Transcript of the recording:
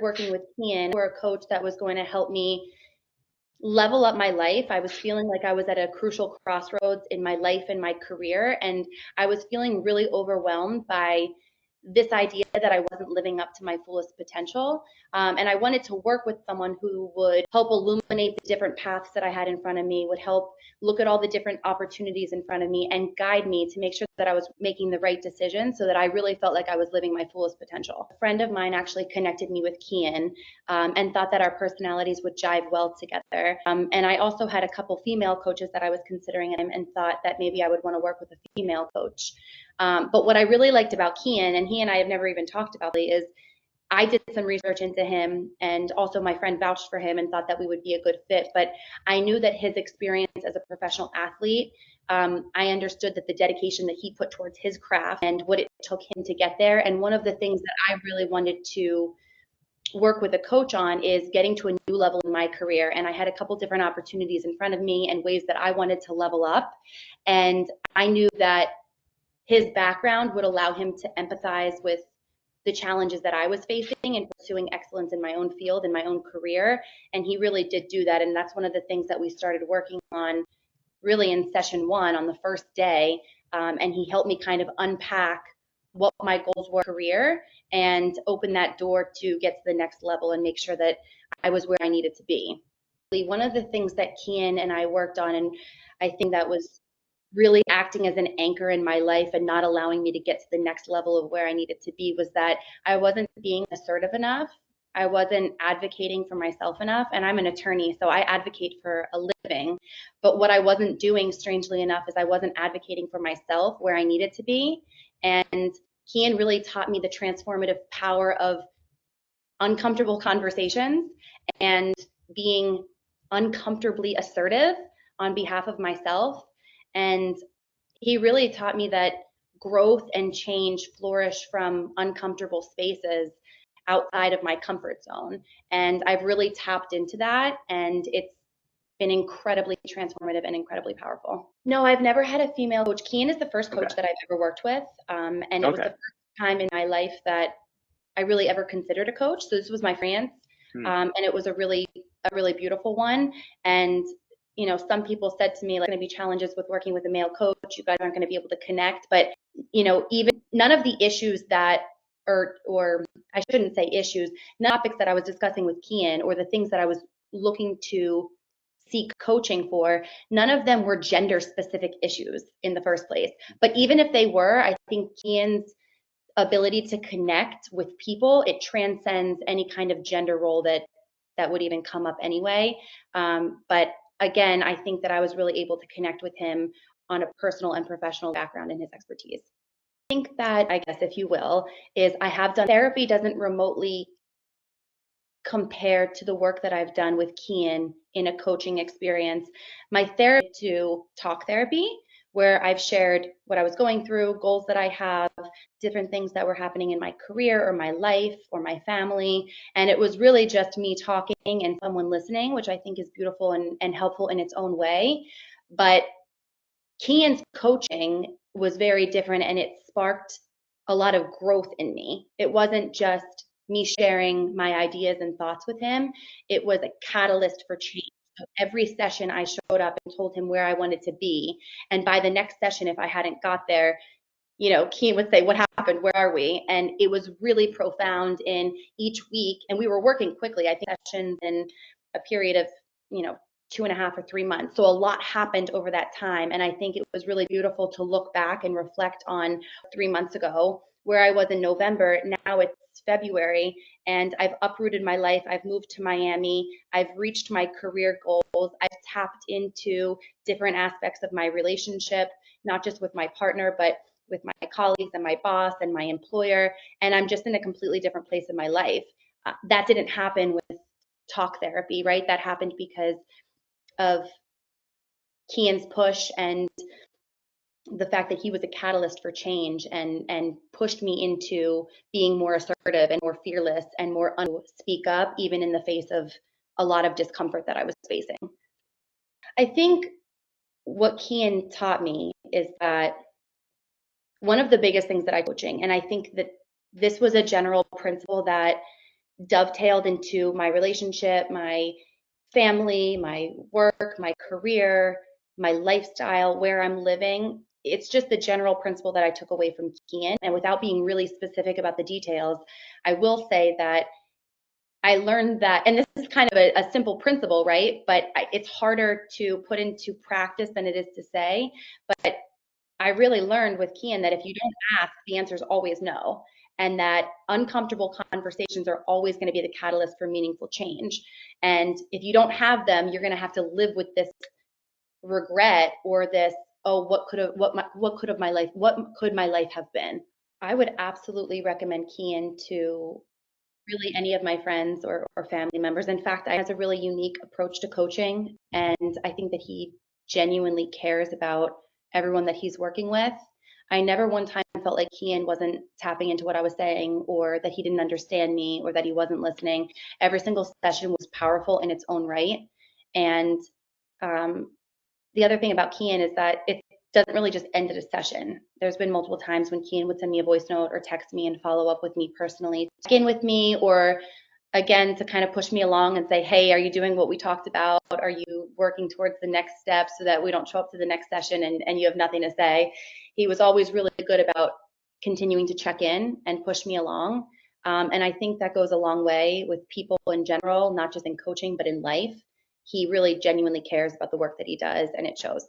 working with Keyen for a coach that was going to help me level up my life. I was feeling like I was at a crucial crossroads in my life and my career, and I was feeling really overwhelmed by this idea that I wasn't living up to my fullest potential. And I wanted to work with someone who would help illuminate the different paths that I had in front of me, would help look at all the different opportunities in front of me and guide me to make sure that I was making the right decision so that I really felt like I was living my fullest potential. A friend of mine actually connected me with Keyen and thought that our personalities would jive well together. And I also had a couple female coaches that I was considering and thought that maybe I would want to work with a female coach. But what I really liked about Keyen, and he and I have never even talked about it, is I did some research into him, and also my friend vouched for him and thought that we would be a good fit. But I knew that his experience as a professional athlete, I understood that the dedication that he put towards his craft and what it took him to get there. And one of the things that I really wanted to work with a coach on is getting to a new level in my career. And I had a couple different opportunities in front of me and ways that I wanted to level up. And I knew that his background would allow him to empathize with the challenges that I was facing and pursuing excellence in my own field, in my own career. And he really did do that. And that's one of the things that we started working on really in session one on the first day. And he helped me kind of unpack what my goals were in career and open that door to get to the next level and make sure that I was where I needed to be. One of the things that Keyen and I worked on, and I think that was really acting as an anchor in my life and not allowing me to get to the next level of where I needed to be, was that I wasn't being assertive enough. I wasn't advocating for myself enough. And I'm an attorney, so I advocate for a living. But what I wasn't doing, strangely enough, is I wasn't advocating for myself where I needed to be. And Keyen really taught me the transformative power of uncomfortable conversations and being uncomfortably assertive on behalf of myself. And he really taught me that growth and change flourish from uncomfortable spaces outside of my comfort zone. And I've really tapped into that, and it's been incredibly transformative and incredibly powerful. No, I've never had a female coach. Keyen is the first coach that I've ever worked with. And it was the first time in my life that I really ever considered a coach. So this was my France, and it was a really beautiful one. And some people said to me, like, going to be challenges with working with a male coach. You guys aren't going to be able to connect. But even none of the issues that, or I shouldn't say issues, topics that I was discussing with Keyen, or the things that I was looking to seek coaching for, none of them were gender specific issues in the first place. But even if they were, I think Keyen's ability to connect with people, it transcends any kind of gender role that would even come up anyway. But again, I think that I was really able to connect with him on a personal and professional background in his expertise. I think that, I guess, if you will, is I have done therapy doesn't remotely compare to the work that I've done with Keyen in a coaching experience. My therapy to talk therapy, where I've shared what I was going through, goals that I have, different things that were happening in my career or my life or my family. And it was really just me talking and someone listening, which I think is beautiful and helpful in its own way. But Keyen's coaching was very different, and it sparked a lot of growth in me. It wasn't just me sharing my ideas and thoughts with him. It was a catalyst for change. So every session I showed up and told him where I wanted to be. And by the next session, if I hadn't got there, Keyen would say, "What happened? Where are we?" And it was really profound in each week. And we were working quickly. I think sessions in a period of, 2.5 or 3 months. So a lot happened over that time. And I think it was really beautiful to look back and reflect on 3 months ago, where I was in November. Now it's February, and I've uprooted my life. I've moved to Miami. I've reached my career goals. I've tapped into different aspects of my relationship, not just with my partner, but with my colleagues and my boss and my employer. And I'm just in a completely different place in my life. That didn't happen with talk therapy, right? That happened because of Keyen's push and the fact that he was a catalyst for change and pushed me into being more assertive and more fearless and more speak up, even in the face of a lot of discomfort that I was facing. I think what Keyen taught me is that one of the biggest things that I coaching, and I think that this was a general principle that dovetailed into my relationship, my family, my work, my career, my lifestyle, where I'm living. It's just the general principle that I took away from Keyen. And without being really specific about the details, I will say that I learned that, and this is kind of a simple principle, right? But it's harder to put into practice than it is to say. But I really learned with Keyen that if you don't ask, the answer is always no. And that uncomfortable conversations are always going to be the catalyst for meaningful change. And if you don't have them, you're going to have to live with this regret or this, oh, what could my life have been? I would absolutely recommend Keyen to really any of my friends or family members. In fact, I has a really unique approach to coaching, and I think that he genuinely cares about everyone that he's working with. I never one time felt like Keyen wasn't tapping into what I was saying, or that he didn't understand me, or that he wasn't listening. Every single session was powerful in its own right. And um, the other thing about Keyen is that it doesn't really just end at a session. There's been multiple times when Keyen would send me a voice note or text me and follow up with me personally, check in with me, or again to kind of push me along and say, hey, are you doing what we talked about? Are you working towards the next step so that we don't show up to the next session and you have nothing to say? He was always really good about continuing to check in and push me along. And I think that goes a long way with people in general, not just in coaching, but in life. He really genuinely cares about the work that he does, and it shows.